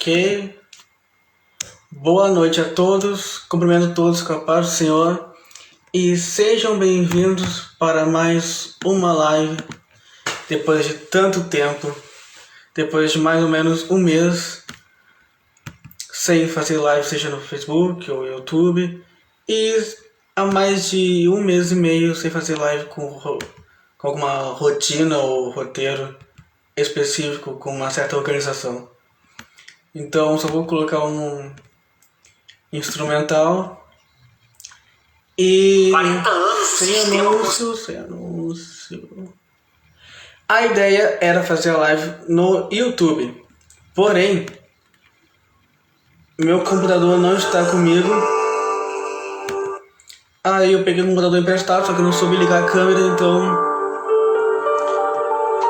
Ok. Boa noite a todos. Cumprimento todos com a paz do Senhor. E sejam bem-vindos para mais uma live. Depois de tanto tempo. Depois de mais ou menos um mês. Sem fazer live, seja no Facebook ou YouTube. E há mais de um mês e meio sem fazer live com alguma rotina ou roteiro específico, com uma certa organização. Então só vou colocar um instrumental e 40 anos sem anúncio. A ideia era fazer a live no YouTube, porém meu computador não está comigo. Aí eu peguei um computador emprestado, só que eu não soube ligar a câmera, então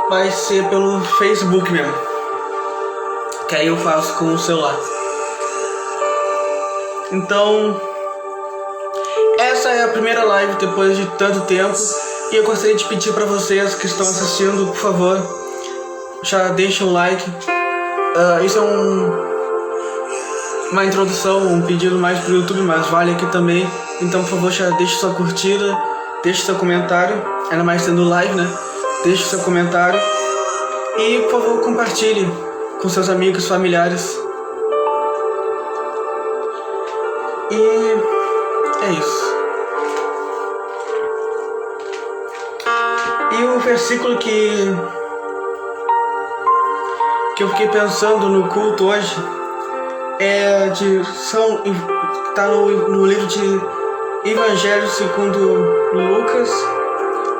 vai ser pelo Facebook mesmo. Que aí eu faço com o celular. Então, essa é a primeira live depois de tanto tempo. E eu gostaria de pedir para vocês que estão assistindo, por favor, já deixem o like. Isso é uma introdução, um pedido mais pro YouTube, mas vale aqui também. Então, por favor, já deixe sua curtida, deixe seu comentário, ainda mais sendo live, né? Deixe seu comentário e, por favor, compartilhe com seus amigos, familiares. E é isso. E o versículo que eu fiquei pensando no culto hoje é tá no livro de Evangelho segundo Lucas,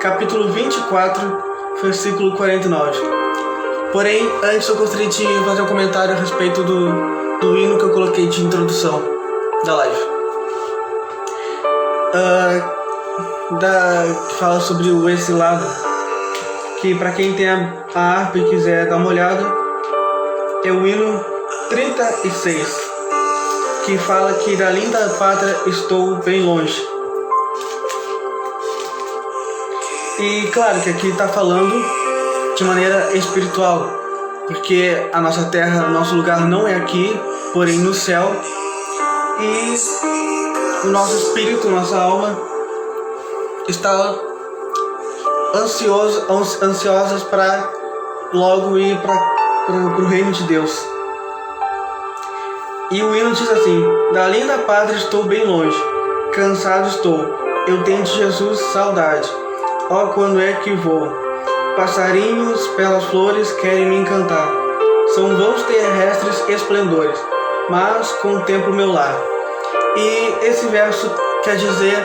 capítulo 24, versículo 49. Porém, antes eu gostaria de fazer um comentário a respeito do hino que eu coloquei de introdução da live. Que fala sobre o exilado. Que para quem tem a harpa e quiser dar uma olhada, é o hino 36. Que fala que da linda pátria estou bem longe. E claro que aqui está falando de maneira espiritual, porque a nossa terra, nosso lugar não é aqui, porém no céu, e o nosso espírito, nossa alma está ansiosas para logo ir para o reino de Deus. E o hino diz assim: da linda pátria estou bem longe, cansado estou, eu tenho de Jesus saudade, ó quando é que vou. Passarinhos pelas flores querem me encantar. São voos terrestres esplendores, mas contemplo meu lar. E esse verso quer dizer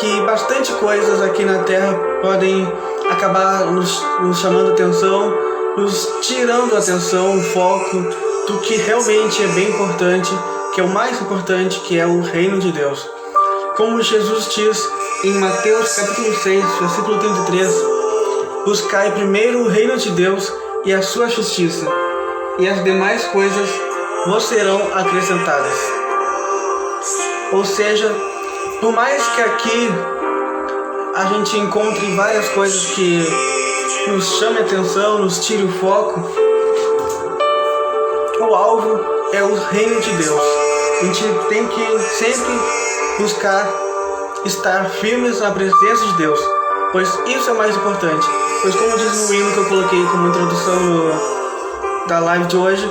que bastante coisas aqui na terra podem acabar nos chamando atenção, nos tirando a atenção, o foco do que realmente é bem importante, que é o mais importante, que é o reino de Deus. Como Jesus diz em Mateus capítulo 6, versículo 33, buscai primeiro o reino de Deus e a sua justiça, e as demais coisas vos serão acrescentadas. Ou seja, por mais que aqui a gente encontre várias coisas que nos chame a atenção, nos tire o foco, o alvo é o reino de Deus. A gente tem que sempre buscar estar firmes na presença de Deus, pois isso é o mais importante. Pois como diz no hino que eu coloquei como introdução da live de hoje,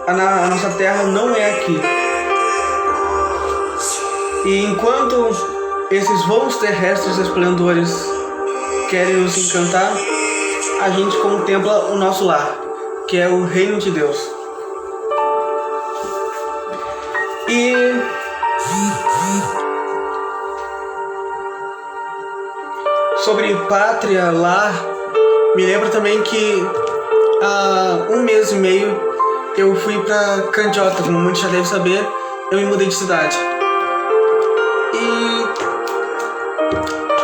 a nossa terra não é aqui. E enquanto esses voos terrestres esplendores querem nos encantar, a gente contempla o nosso lar, que é o reino de Deus. E sobre pátria, lar, me lembro também que há um mês e meio eu fui pra Candiota, como muitos já devem saber, eu me mudei de cidade. E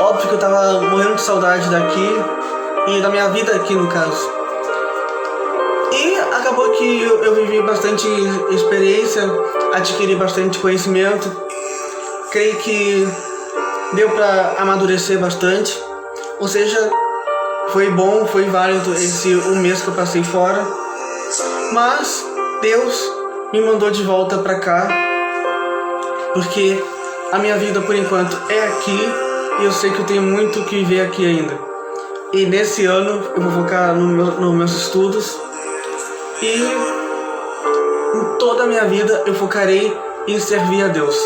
óbvio que eu tava morrendo de saudade daqui e da minha vida aqui no caso. E acabou que eu vivi bastante experiência, adquiri bastante conhecimento, creio que deu pra amadurecer bastante. Ou seja, foi bom, foi válido esse um mês que eu passei fora. Mas Deus me mandou de volta para cá, porque a minha vida por enquanto é aqui e eu sei que eu tenho muito que viver aqui ainda. E nesse ano eu vou focar nos meus estudos e em toda a minha vida eu focarei em servir a Deus.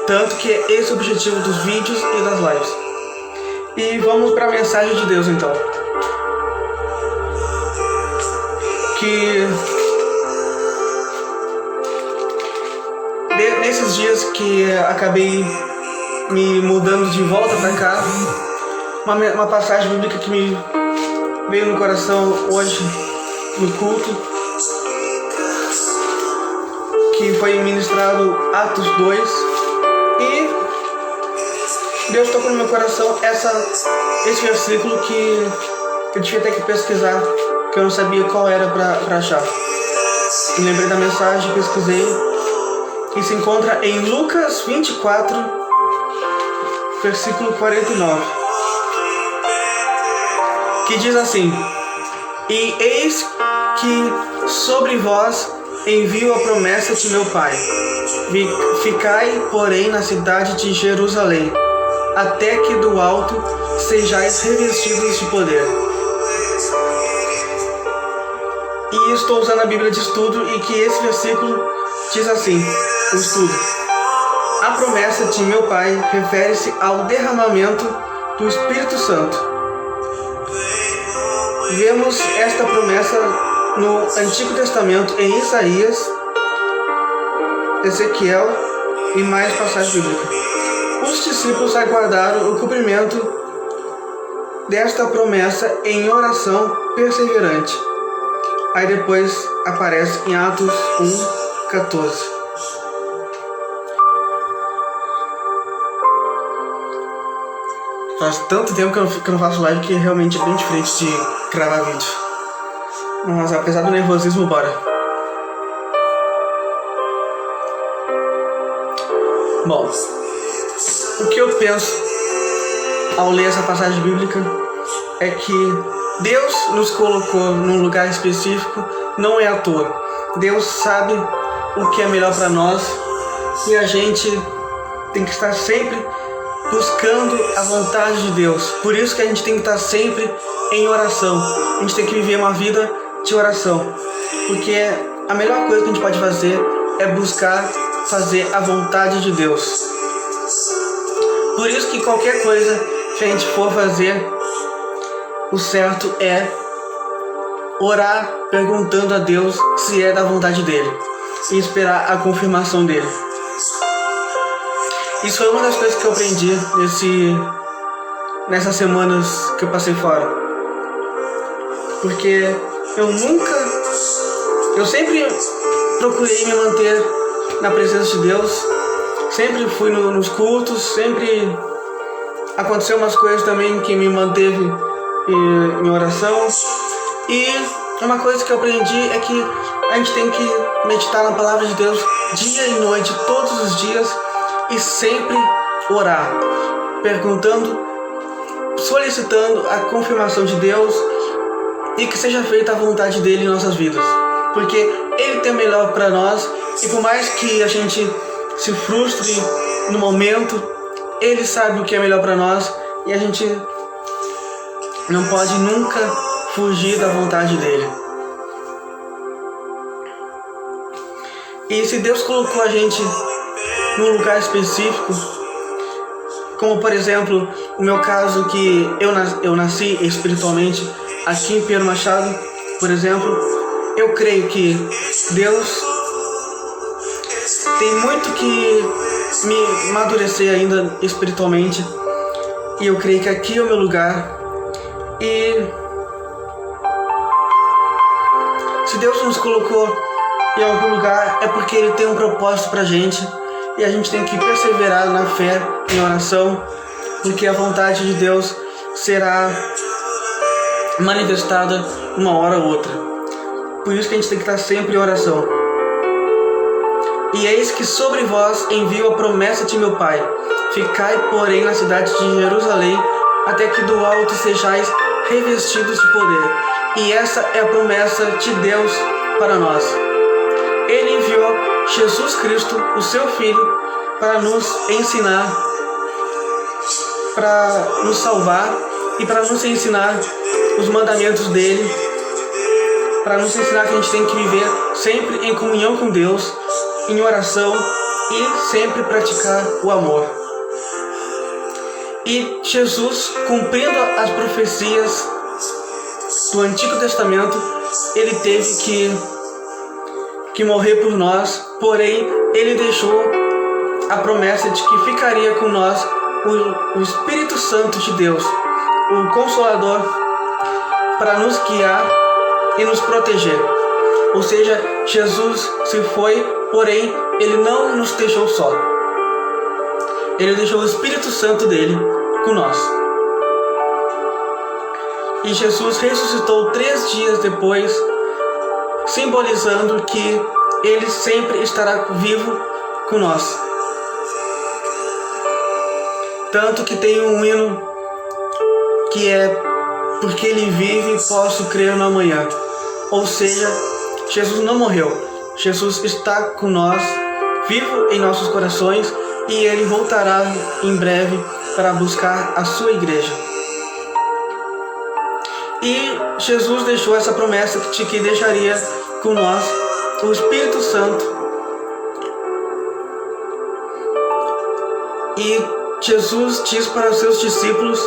Tanto que é esse o objetivo dos vídeos e das lives. E vamos para a mensagem de Deus então. Que nesses dias que acabei me mudando de volta para cá, uma passagem bíblica que me veio no coração hoje no culto, que foi ministrado Atos 2, e Deus tocou no meu coração esse versículo que eu tive até que pesquisar, que eu não sabia qual era para achar. Me lembrei da mensagem, pesquisei, e se encontra em Lucas 24, versículo 49, que diz assim: E eis que sobre vós envio a promessa de meu Pai. Ficai, porém, na cidade de Jerusalém, até que do alto sejais revestidos de poder. E estou usando a Bíblia de estudo, e que esse versículo diz assim, o estudo: a promessa de meu Pai refere-se ao derramamento do Espírito Santo. Vemos esta promessa no Antigo Testamento em Isaías, Ezequiel e mais passagens bíblicas. Os discípulos aguardaram o cumprimento desta promessa em oração perseverante. Aí depois aparece em Atos 1:14. Faz tanto tempo que eu não faço live que realmente é bem diferente de gravar vídeo. Mas apesar do nervosismo, bora. Bom, o que eu penso ao ler essa passagem bíblica é que Deus nos colocou num lugar específico, não é à toa. Deus sabe o que é melhor para nós e a gente tem que estar sempre buscando a vontade de Deus. Por isso que a gente tem que estar sempre em oração. A gente tem que viver uma vida de oração, porque a melhor coisa que a gente pode fazer é buscar fazer a vontade de Deus. Por isso que qualquer coisa que a gente for fazer, o certo é orar perguntando a Deus se é da vontade dele e esperar a confirmação dele. Isso foi uma das coisas que eu aprendi nessas semanas que eu passei fora. Porque eu sempre procurei me manter na presença de Deus, sempre fui nos cultos, sempre aconteceu umas coisas também que me manteve em oração. E uma coisa que eu aprendi é que a gente tem que meditar na palavra de Deus dia e noite, todos os dias, e sempre orar, perguntando, solicitando a confirmação de Deus e que seja feita a vontade dele em nossas vidas, porque ele tem o melhor para nós. E por mais que a gente se frustre no momento, ele sabe o que é melhor para nós e a gente não pode nunca fugir da vontade dele. E se Deus colocou a gente num lugar específico, como por exemplo o meu caso, que eu nasci espiritualmente aqui em Pedro Machado, por exemplo, eu creio que Deus tem muito que me amadurecer ainda espiritualmente, e eu creio que aqui é o meu lugar. E se Deus nos colocou em algum lugar é porque Ele tem um propósito pra gente, e a gente tem que perseverar na fé, em oração, porque a vontade de Deus será manifestada uma hora ou outra. Por isso que a gente tem que estar sempre em oração. E eis que sobre vós envio a promessa de meu Pai. Ficai, porém, na cidade de Jerusalém, até que do alto sejais revestidos de poder. E essa é a promessa de Deus para nós. Ele enviou Jesus Cristo, o seu Filho, para nos ensinar, para nos salvar e para nos ensinar os mandamentos dele, para nos ensinar que a gente tem que viver sempre em comunhão com Deus, em oração e sempre praticar o amor. E Jesus, cumprindo as profecias do Antigo Testamento, ele teve que morrer por nós, porém ele deixou a promessa de que ficaria com nós o Espírito Santo de Deus, o Consolador, para nos guiar e nos proteger. Ou seja, Jesus se foi, porém ele não nos deixou só. Ele deixou o Espírito Santo dele com nós. E Jesus ressuscitou 3 dias depois, simbolizando que ele sempre estará vivo com nós. Tanto que tem um hino que é: porque ele vive, posso crer no amanhã. Ou seja, Jesus não morreu. Jesus está com nós, vivo em nossos corações, e ele voltará em breve para buscar a sua igreja. E Jesus deixou essa promessa de que deixaria com nós o Espírito Santo. E Jesus diz para os seus discípulos: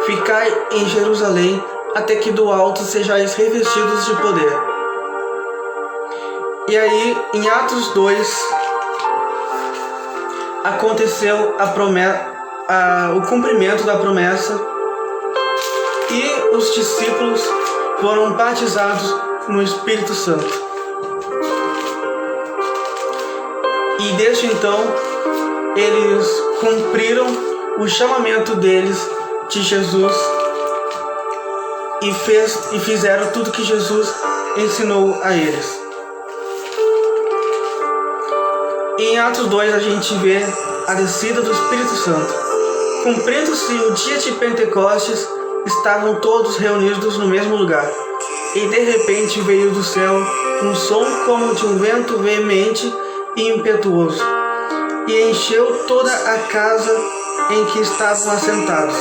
ficai em Jerusalém, até que do alto sejais revestidos de poder. E aí, em Atos 2, aconteceu o cumprimento da promessa, e os discípulos foram batizados no Espírito Santo. E desde então, eles cumpriram o chamamento deles de Jesus e fizeram tudo que Jesus ensinou a eles. Em Atos 2 a gente vê a descida do Espírito Santo. Cumprindo-se o dia de Pentecostes, estavam todos reunidos no mesmo lugar. E de repente veio do céu um som como de um vento veemente e impetuoso, e encheu toda a casa em que estavam assentados.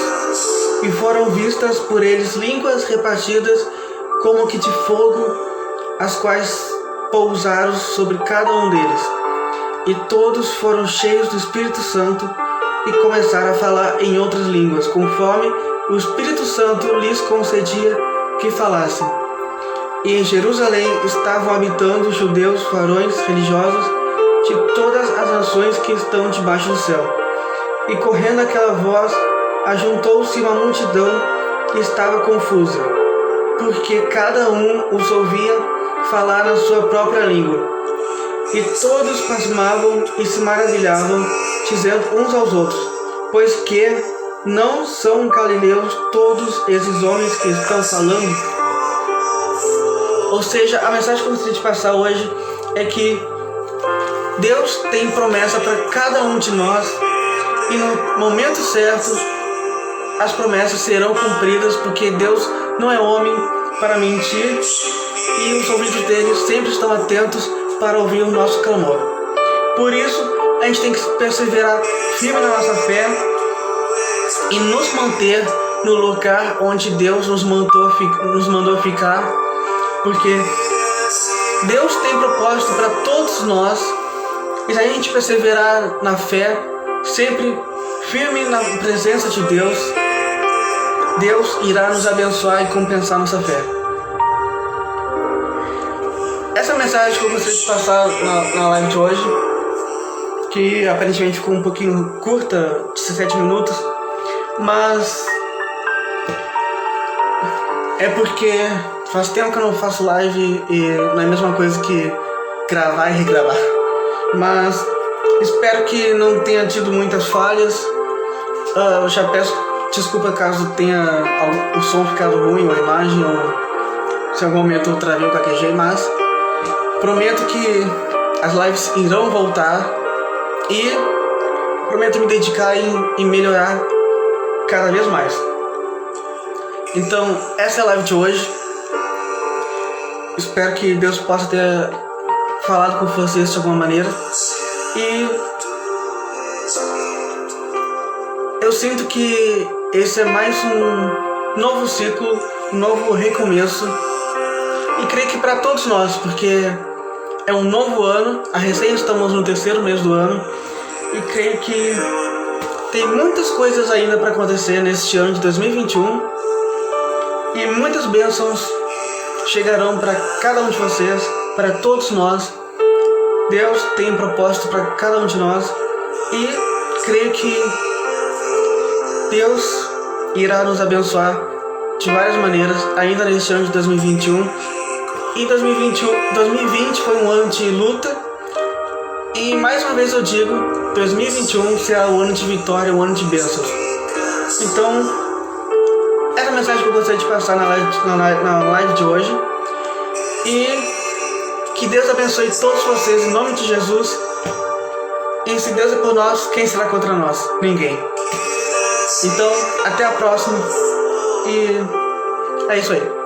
E foram vistas por eles línguas repartidas como que de fogo, as quais pousaram sobre cada um deles. E todos foram cheios do Espírito Santo e começaram a falar em outras línguas, conforme o Espírito Santo lhes concedia que falassem. E em Jerusalém estavam habitando judeus, varões religiosos de todas as nações que estão debaixo do céu. E correndo aquela voz, ajuntou-se uma multidão que estava confusa, porque cada um os ouvia falar na sua própria língua. E todos pasmavam e se maravilhavam, dizendo uns aos outros: pois que não são galileus todos esses homens que estão falando? Ou seja, a mensagem que eu gostaria de passar hoje é que Deus tem promessa para cada um de nós, e no momento certo as promessas serão cumpridas, porque Deus não é homem para mentir, e os ouvidos dele sempre estão atentos para ouvir o nosso clamor. Por isso, a gente tem que perseverar firme na nossa fé e nos manter no lugar onde Deus nos mandou ficar, porque Deus tem propósito para todos nós, e se a gente perseverar na fé, sempre firme na presença de Deus, Deus irá nos abençoar e compensar nossa fé. Essa mensagem que eu gostaria de passar na live de hoje, que aparentemente ficou um pouquinho curta, 17 minutos, mas é porque faz tempo que eu não faço live e não é a mesma coisa que gravar e regravar. Mas espero que não tenha tido muitas falhas. Eu já peço desculpa caso tenha o som ficado ruim, ou a imagem, ou se em algum momento eu travei ou caquejei, mas prometo que as lives irão voltar e prometo me dedicar em melhorar cada vez mais. Então, essa é a live de hoje. Espero que Deus possa ter falado com vocês de alguma maneira. E eu sinto que esse é mais um novo ciclo, um novo recomeço. E creio que para todos nós, porque é um novo ano, recém estamos no 3º mês do ano. E creio que tem muitas coisas ainda para acontecer neste ano de 2021. E muitas bênçãos chegarão para cada um de vocês, para todos nós. Deus tem um propósito para cada um de nós. E creio que Deus irá nos abençoar de várias maneiras ainda neste ano de 2021. E 2020 foi um ano de luta. E mais uma vez eu digo, 2021 será o ano de vitória, o ano de bênçãos. Então, essa é a mensagem que eu gostaria de passar na live de hoje. E que Deus abençoe todos vocês em nome de Jesus. E se Deus é por nós, quem será contra nós? Ninguém. Então, até a próxima. E é isso aí.